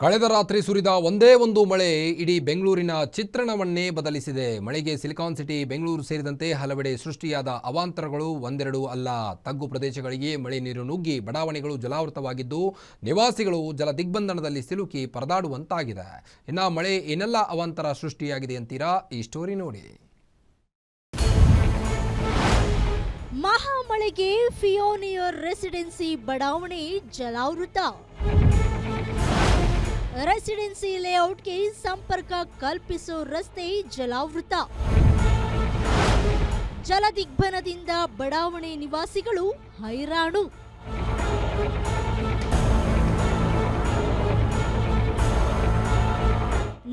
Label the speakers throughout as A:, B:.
A: ಕಳೆದ ರಾತ್ರಿ ಸುರಿದ ಒಂದೇ ಒಂದು ಮಳೆ ಇಡೀ ಬೆಂಗಳೂರಿನ ಚಿತ್ರಣವನ್ನೇ ಬದಲಿಸಿದೆ. ಮಳೆಗೆ ಸಿಲಿಕಾನ್ ಸಿಟಿ ಬೆಂಗಳೂರು ಸೇರಿದಂತೆ ಹಲವೆಡೆ ಸೃಷ್ಟಿಯಾದ ಅವಾಂತರಗಳು ಒಂದೆರಡು ಅಲ್ಲ. ತಗ್ಗು ಪ್ರದೇಶಗಳಿಗೆ ಮಳೆ ನೀರು ನುಗ್ಗಿ ಬಡಾವಣೆಗಳು ಜಲಾವೃತವಾಗಿದ್ದು ನಿವಾಸಿಗಳು ಜಲ ದಿಗ್ಬಂಧನದಲ್ಲಿ ಸಿಲುಕಿ ಪರದಾಡುವಂತಾಗಿದೆ. ಇನ್ನು ಮಳೆ ಏನೆಲ್ಲ ಅವಾಂತರ ಸೃಷ್ಟಿಯಾಗಿದೆ ಅಂತೀರಾ? ಈ ಸ್ಟೋರಿ ನೋಡಿ.
B: ಮಹಾಮಳೆಗೆ ಫಿಯೋನಿಯರ್ ರೆಸಿಡೆನ್ಸಿ ಬಡಾವಣೆ ಜಲಾವೃತ. ರೆಸಿಡೆನ್ಸಿ ಲೇಔಟ್ಗೆ ಸಂಪರ್ಕ ಕಲ್ಪಿಸೋ ರಸ್ತೆ ಜಲಾವೃತ. ಜಲದಿಗ್ಬಂಧನದಿಂದ ಬಡಾವಣೆ ನಿವಾಸಿಗಳು ಹೈರಾಣು.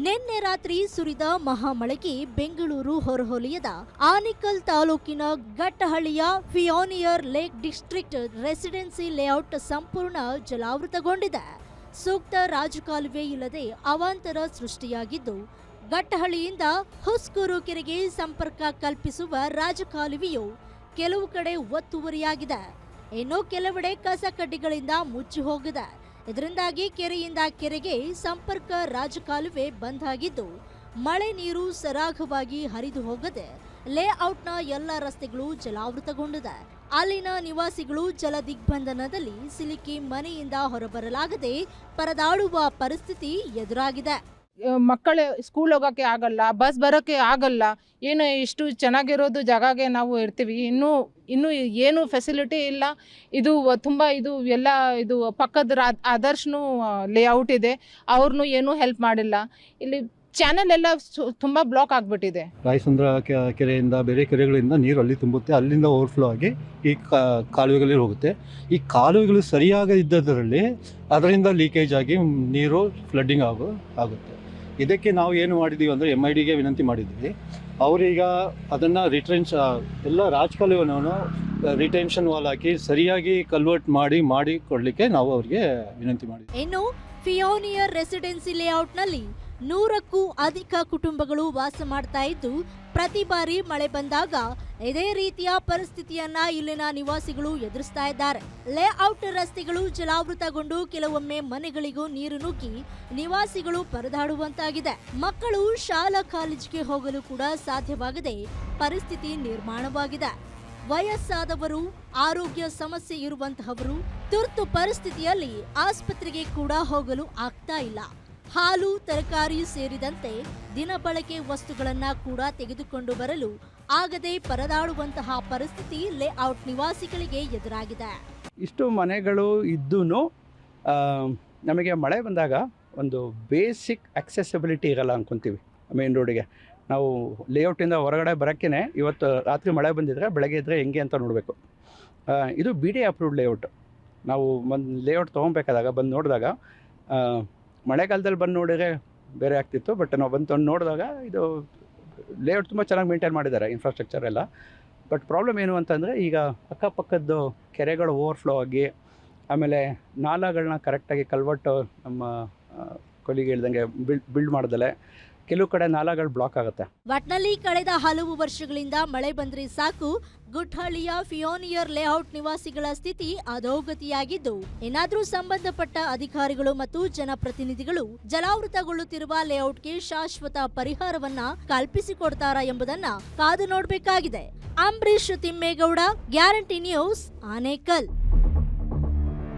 B: ನಿನ್ನೆ ರಾತ್ರಿ ಸುರಿದ ಮಹಾಮಳೆಗೆ ಬೆಂಗಳೂರು ಹೊರವಲಯದ ಆನೇಕಲ್ ತಾಲೂಕಿನ ಘಟ್ಟಹಳ್ಳಿಯ ಫಿಯೋನಿಯರ್ ಲೇಕ್ ಡಿಸ್ಟ್ರಿಕ್ಟ್ ರೆಸಿಡೆನ್ಸಿ ಲೇಔಟ್ ಸಂಪೂರ್ಣ ಜಲಾವೃತಗೊಂಡಿದೆ. ಸೂಕ್ತ ರಾಜಕಾಲುವೆ ಇಲ್ಲದೆ ಅವಾಂತರ ಸೃಷ್ಟಿಯಾಗಿದ್ದು, ಘಟ್ಟಹಳ್ಳಿಯಿಂದ ಹುಸ್ಕೂರು ಕೆರೆಗೆ ಸಂಪರ್ಕ ಕಲ್ಪಿಸುವ ರಾಜಕಾಲುವೆಯು ಕೆಲವು ಕಡೆ ಒತ್ತುವರಿಯಾಗಿದೆ. ಇನ್ನು ಕೆಲವೆಡೆ ಕಸ ಕಡ್ಡಿಗಳಿಂದ ಮುಚ್ಚಿ ಹೋಗಿದೆ. ಇದರಿಂದಾಗಿ ಕೆರೆಯಿಂದ ಕೆರೆಗೆ ಸಂಪರ್ಕ ರಾಜಕಾಲುವೆ ಬಂದ್ ಆಗಿದ್ದು, ಮಳೆ ನೀರು ಸರಾಗವಾಗಿ ಹರಿದು ಹೋಗದೆ ಲೇಔಟ್ನ ಎಲ್ಲ ರಸ್ತೆಗಳು ಜಲಾವೃತಗೊಂಡಿದೆ. ಅಲ್ಲಿನ ನಿವಾಸಿಗಳು ಜಲ ದಿಗ್ಬಂಧನದಲ್ಲಿ ಸಿಲುಕಿ ಮನೆಯಿಂದ ಹೊರಬರಲಾಗದೆ ಪರದಾಡುವ ಪರಿಸ್ಥಿತಿ ಎದುರಾಗಿದೆ.
C: ಮಕ್ಕಳು ಸ್ಕೂಲ್ ಹೋಗೋಕ್ಕೆ ಆಗಲ್ಲ, ಬಸ್ ಬರೋಕ್ಕೆ ಆಗಲ್ಲ. ಏನು ಇಷ್ಟು ಚೆನ್ನಾಗಿರೋದು ಜಾಗಗೆ ನಾವು ಇರ್ತೀವಿ, ಇನ್ನೂ ಏನು ಫೆಸಿಲಿಟಿ ಇಲ್ಲ. ಇದು ತುಂಬ ಎಲ್ಲ ಪಕ್ಕದ ಅದರ್ಸ್ನು ಲೇಔಟ್ ಇದೆ, ಅವ್ರನ್ನೂ ಏನೂ ಹೆಲ್ಪ್ ಮಾಡಿಲ್ಲ. ಇಲ್ಲಿ ಚಾನಲ್ ಎಲ್ಲ ತುಂಬ ಬ್ಲಾಕ್ ಆಗಿಬಿಟ್ಟಿದೆ.
D: ರಾಯಸಂದ್ರ ಕೆರೆಯಿಂದ ಬೇರೆ ಕೆರೆಗಳಿಂದ ನೀರು ಅಲ್ಲಿ ತುಂಬುತ್ತೆ, ಅಲ್ಲಿಂದ ಓವರ್ಫ್ಲೋ ಆಗಿ ಈ ಕಾಲುವೆಗಳಲ್ಲಿ ಹೋಗುತ್ತೆ. ಈ ಕಾಲುವೆಗಳು ಸರಿಯಾಗಿದ್ದದರಲ್ಲಿ ಅದರಿಂದ ಲೀಕೇಜ್ ಆಗಿ ನೀರು ಫ್ಲಡ್ಡಿಂಗ್ ಆಗುತ್ತೆ. ಇದಕ್ಕೆ ನಾವು ಏನು ಮಾಡಿದ್ದೀವಿ ಅಂದರೆ MIDಗೆ ವಿನಂತಿ ಮಾಡಿದ್ವಿ. ಅವರೀಗ ಅದನ್ನು ಎಲ್ಲ ರಾಜಕಾಲುವೆನೂ ರಿಟೆನ್ಷನ್ ವಾಲ್ ಹಾಕಿ ಸರಿಯಾಗಿ ಕನ್ವರ್ಟ್ ಮಾಡಿ ಕೊಡಲಿಕ್ಕೆ ನಾವು ಅವರಿಗೆ ವಿನಂತಿ ಮಾಡಿದ್ವಿ.
B: ಇನ್ನು ಫಿಯೋನಿಯರ್ ರೆಸಿಡೆನ್ಸಿ ಲೇಔಟ್ನಲ್ಲಿ 100ಕ್ಕೂ ಅಧಿಕ ಕುಟುಂಬಗಳು ವಾಸ ಮಾಡ್ತಾ ಇದ್ದು, ಪ್ರತಿ ಬಾರಿ ಮಳೆ ಬಂದಾಗ ಇದೇ ರೀತಿಯ ಪರಿಸ್ಥಿತಿಯನ್ನ ಇಲ್ಲಿನ ನಿವಾಸಿಗಳು ಎದುರಿಸ್ತಾ ಇದ್ದಾರೆ. ಲೇಔಟ್ ರಸ್ತೆಗಳು ಜಲಾವೃತಗೊಂಡು ಕೆಲವೊಮ್ಮೆ ಮನೆಗಳಿಗೂ ನೀರು ನುಗ್ಗಿ ನಿವಾಸಿಗಳು ಪರದಾಡುವಂತಾಗಿದೆ. ಮಕ್ಕಳು ಶಾಲಾ ಕಾಲೇಜಿಗೆ ಹೋಗಲು ಕೂಡ ಸಾಧ್ಯವಾಗದೆ ಪರಿಸ್ಥಿತಿ ನಿರ್ಮಾಣವಾಗಿದೆ. ವಯಸ್ಸಾದವರು, ಆರೋಗ್ಯ ಸಮಸ್ಯೆ ಇರುವಂತಹವರು ತುರ್ತು ಪರಿಸ್ಥಿತಿಯಲ್ಲಿ ಆಸ್ಪತ್ರೆಗೆ ಕೂಡ ಹೋಗಲು ಆಗ್ತಾ ಇಲ್ಲ. ಹಾಲು, ತರಕಾರಿ ಸೇರಿದಂತೆ ದಿನಬಳಕೆ ವಸ್ತುಗಳನ್ನ ಕೂಡ ತೆಗೆದುಕೊಂಡು ಬರಲು ಆಗದೆ ಪರದಾಡುವಂತಹ ಪರಿಸ್ಥಿತಿ ಲೇಔಟ್ ನಿವಾಸಿಗಳಿಗೆ ಎದುರಾಗಿದೆ.
E: ಇಷ್ಟು ಮನೆಗಳು ಇದ್ದೂ ನಮಗೆ ಮಳೆ ಬಂದಾಗ ಒಂದು ಬೇಸಿಕ್ ಅಕ್ಸೆಸಿಬಿಲಿಟಿ ಇರಲ್ಲ ಅನ್ಕೊತೀವಿ. ಮೇನ್ ರೋಡಿಗೆ ನಾವು ಲೇಔಟಿಂದ ಹೊರಗಡೆ ಬರೋಕ್ಕೇ ಇವತ್ತು ರಾತ್ರಿ ಮಳೆ ಬಂದಿದ್ರೆ ಬೆಳಗ್ಗೆ ಇದ್ದರೆ ಹೆಂಗೆ ಅಂತ ನೋಡಬೇಕು. ಇದು BD ಅಪ್ರೂವ್ಡ್ ಲೇಔಟ್. ನಾವು ಒಂದು ಲೇಔಟ್ ತೊಗೊಬೇಕಾದಾಗ ಬಂದು ನೋಡಿದಾಗ, ಮಳೆಗಾಲದಲ್ಲಿ ಬಂದು ನೋಡಿದ್ರೆ ಬೇರೆ ಆಗ್ತಿತ್ತು, ಬಟ್ ನಾವು ಬಂದು ನೋಡಿದಾಗ ಇದು ಲೇಔಟ್ ತುಂಬ ಚೆನ್ನಾಗಿ ಮೇಂಟೈನ್ ಮಾಡಿದ್ದಾರೆ, ಇನ್ಫ್ರಾಸ್ಟ್ರಕ್ಚರ್ ಎಲ್ಲ. ಬಟ್ ಪ್ರಾಬ್ಲಮ್ ಏನು ಅಂತಂದರೆ, ಈಗ ಅಕ್ಕಪಕ್ಕದ್ದು ಕೆರೆಗಳು ಓವರ್ಫ್ಲೋ ಆಗಿ, ಆಮೇಲೆ ನಾಲಾಗಳನ್ನ ಕರೆಕ್ಟಾಗಿ ಕಲ್ವಟ್ಟು ನಮ್ಮ ಕೊಲಿಗೆ ಹೇಳ್ದಂಗೆ ಬಿಲ್ಡ್ ಮಾಡ್ದಲೆ ಕೆಲವು ಕಡೆ ನಾಲಾಗಳು ಬ್ಲಾಕ್ ಆಗುತ್ತೆ.
B: ಒಟ್ನಲ್ಲಿ ಕಳೆದ ಹಲವು ವರ್ಷಗಳಿಂದ ಮಳೆ ಬಂದ್ರೆ ಸಾಕು, ಗುಟ್ಟಹಳ್ಳಿಯ ಫಿಯೋನಿಯರ್ ಲೇಔಟ್ ನಿವಾಸಿಗಳ ಸ್ಥಿತಿ ಅಧೋಗತಿಯಾಗಿದ್ದು, ಏನಾದ್ರೂ ಸಂಬಂಧಪಟ್ಟ ಅಧಿಕಾರಿಗಳು ಮತ್ತು ಜನಪ್ರತಿನಿಧಿಗಳು ಜಲಾವೃತಗೊಳ್ಳುತ್ತಿರುವ ಲೇಔಟ್ಗೆ ಶಾಶ್ವತ ಪರಿಹಾರವನ್ನ ಕಲ್ಪಿಸಿಕೊಡ್ತಾರಾ ಎಂಬುದನ್ನ ಕಾದು ನೋಡಬೇಕಾಗಿದೆ. Ambareesh Thimmegowda, guarantee news, Anekal.